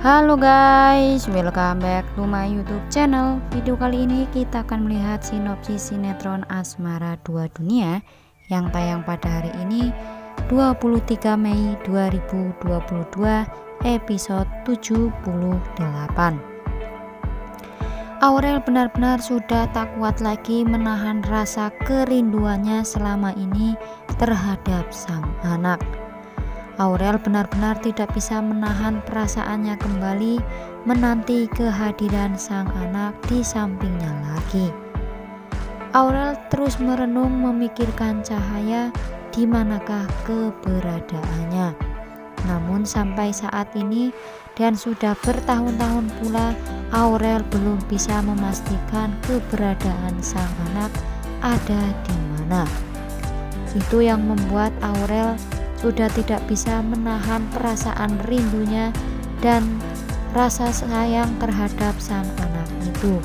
Halo guys, welcome back to my YouTube channel. Video kali ini kita akan melihat sinopsis sinetron Asmara Dua Dunia yang tayang pada hari ini 23 Mei 2022 episode 78. Aurel benar-benar sudah tak kuat lagi menahan rasa kerinduannya selama ini terhadap sang anak. Aurel benar-benar tidak bisa menahan perasaannya kembali menanti kehadiran sang anak di sampingnya lagi. Aurel terus merenung memikirkan Cahaya di manakah keberadaannya. Namun sampai saat ini dan sudah bertahun-tahun pula Aurel belum bisa memastikan keberadaan sang anak ada di mana. Itu yang membuat Aurel sudah tidak bisa menahan perasaan rindunya dan rasa sayang terhadap sang anak itu.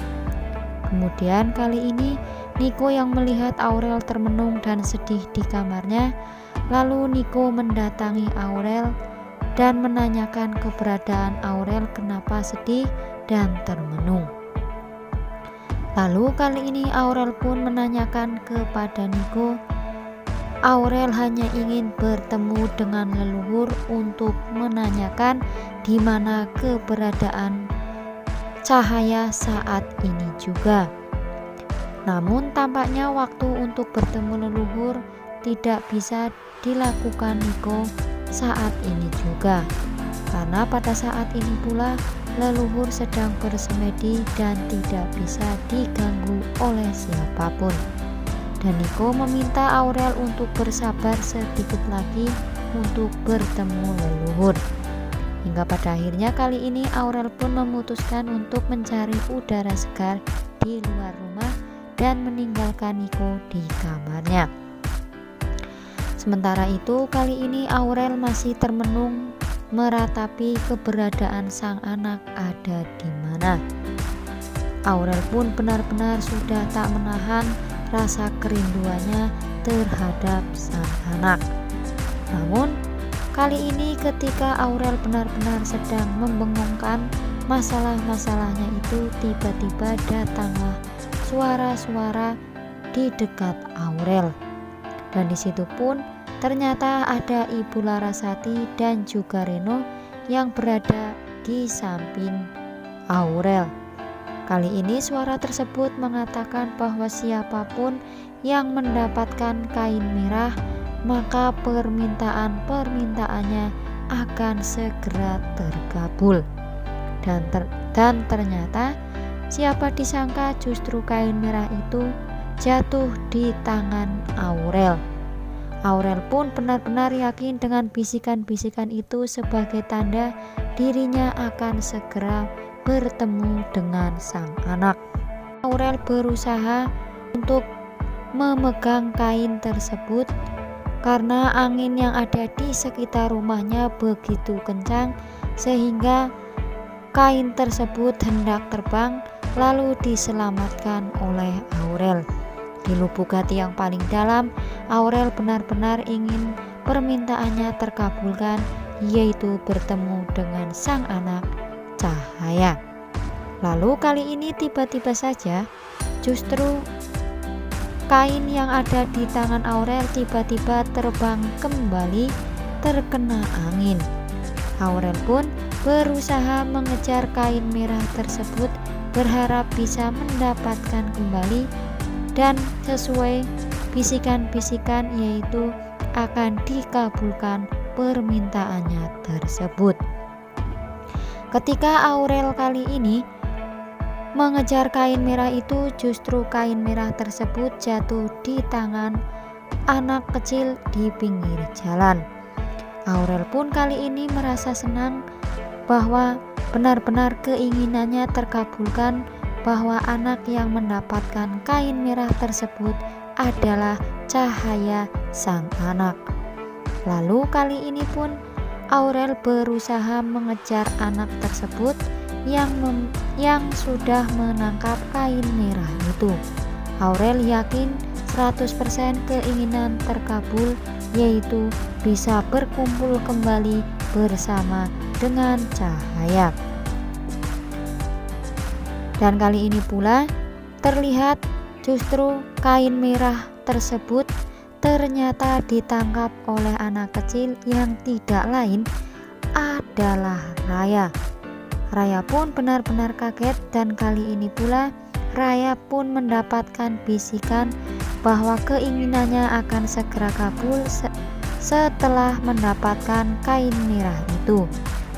Kemudian kali ini Niko yang melihat Aurel termenung dan sedih di kamarnya. Lalu Niko mendatangi Aurel dan menanyakan keberadaan Aurel kenapa sedih dan termenung. Lalu kali ini Aurel pun menanyakan kepada Niko. Aurel hanya ingin bertemu dengan leluhur untuk menanyakan di mana keberadaan Cahaya saat ini juga. Namun tampaknya waktu untuk bertemu leluhur tidak bisa dilakukan Niko saat ini juga. Karena pada saat ini pula leluhur sedang bersemedi dan tidak bisa diganggu oleh siapapun. Dan Niko meminta Aurel untuk bersabar sedikit lagi untuk bertemu leluhur. Hingga pada akhirnya kali ini Aurel pun memutuskan untuk mencari udara segar di luar rumah dan meninggalkan Niko di kamarnya. Sementara itu kali ini Aurel masih termenung meratapi keberadaan sang anak ada di mana. Aurel pun benar-benar sudah tak menahan rasa kerinduannya terhadap sang anak. Namun kali ini ketika Aurel benar-benar sedang membengongkan masalah-masalahnya itu, tiba-tiba datanglah suara-suara di dekat Aurel. Dan disitu pun ternyata ada Ibu Larasati dan juga Reno yang berada di samping Aurel. Kali ini suara tersebut mengatakan bahwa siapapun yang mendapatkan kain merah maka permintaannya akan segera terkabul. Dan ternyata siapa disangka justru kain merah itu jatuh di tangan Aurel. Aurel pun benar-benar yakin dengan bisikan-bisikan itu sebagai tanda dirinya akan segera bertemu dengan sang anak. Aurel berusaha untuk memegang kain tersebut karena angin yang ada di sekitar rumahnya begitu kencang sehingga kain tersebut hendak terbang lalu diselamatkan oleh Aurel. Di lubuk hati yang paling dalam, Aurel benar-benar ingin permintaannya terkabulkan, yaitu bertemu dengan sang anak Cahaya. Lalu kali ini tiba-tiba saja justru kain yang ada di tangan Aurel tiba-tiba terbang kembali terkena angin. Aurel pun berusaha mengejar kain merah tersebut berharap bisa mendapatkan kembali dan sesuai bisikan-bisikan yaitu akan dikabulkan permintaannya tersebut. Ketika Aurel kali ini mengejar kain merah itu, justru kain merah tersebut jatuh di tangan anak kecil di pinggir jalan. Aurel pun kali ini merasa senang bahwa benar-benar keinginannya terkabulkan, bahwa anak yang mendapatkan kain merah tersebut adalah Cahaya sang anak. Lalu kali ini pun Aurel berusaha mengejar anak tersebut yang sudah menangkap kain merah itu. Aurel yakin 100% keinginan terkabul, yaitu bisa berkumpul kembali bersama dengan Cahaya. Dan kali ini pula terlihat justru kain merah tersebut ternyata ditangkap oleh anak kecil yang tidak lain adalah Raya. Raya pun benar-benar kaget, dan kali ini pula Raya pun mendapatkan bisikan bahwa keinginannya akan segera kabul setelah mendapatkan kain merah itu.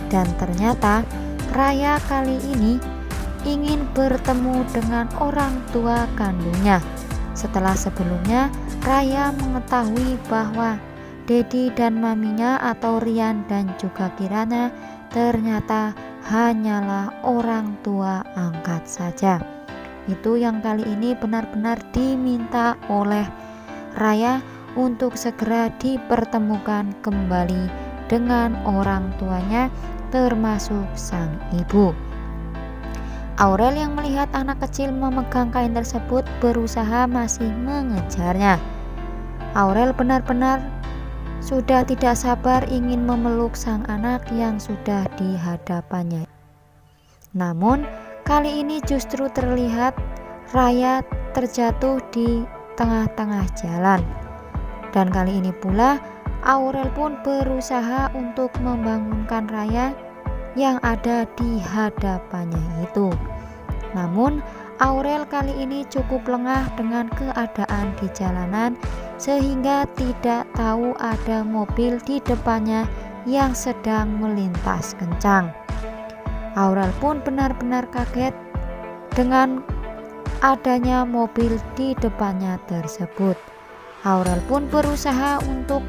Dan ternyata Raya kali ini ingin bertemu dengan orang tua kandungnya. Setelah sebelumnya Raya mengetahui bahwa Dedi dan maminya atau Rian dan juga Kirana ternyata hanyalah orang tua angkat saja. Itu yang kali ini benar-benar diminta oleh Raya untuk segera dipertemukan kembali dengan orang tuanya, termasuk sang ibu. Aurel yang melihat anak kecil memegang kain tersebut berusaha masih mengejarnya. Aurel benar-benar sudah tidak sabar ingin memeluk sang anak yang sudah di hadapannya. Namun kali ini justru terlihat Raya terjatuh di tengah-tengah jalan. Dan kali ini pula Aurel pun berusaha untuk membangunkan Raya yang ada di hadapannya itu. Namun Aurel kali ini cukup lengah dengan keadaan di jalanan sehingga tidak tahu ada mobil di depannya yang sedang melintas kencang. Aurel pun benar-benar kaget dengan adanya mobil di depannya tersebut. Aurel pun berusaha untuk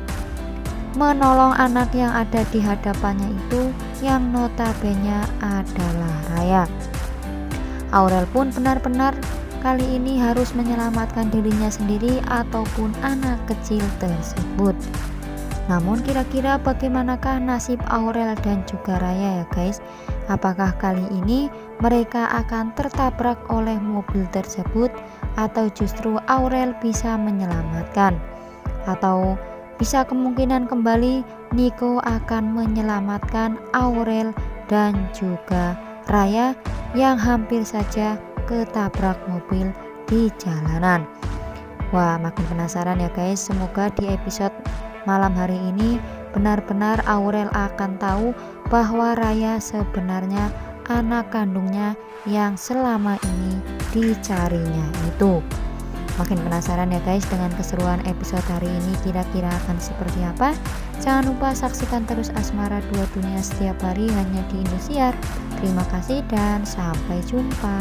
menolong anak yang ada di hadapannya itu, yang notabene adalah Raya. Aurel pun benar-benar kali ini harus menyelamatkan dirinya sendiri ataupun anak kecil tersebut. Namun kira-kira bagaimanakah nasib Aurel dan juga Raya ya guys? Apakah kali ini mereka akan tertabrak oleh mobil tersebut, atau justru Aurel bisa menyelamatkan? Atau bisa kemungkinan kembali Nico akan menyelamatkan Aurel dan juga Raya yang hampir saja ketabrak mobil di jalanan. Wah, makin penasaran ya guys. Semoga di episode malam hari ini benar-benar Aurel akan tahu bahwa Raya sebenarnya anak kandungnya yang selama ini dicarinya itu. Makin penasaran ya guys dengan keseruan episode hari ini, kira-kira akan seperti apa? Jangan lupa saksikan terus Asmara Dua Dunia setiap hari hanya di Indosiar. Terima kasih dan sampai jumpa.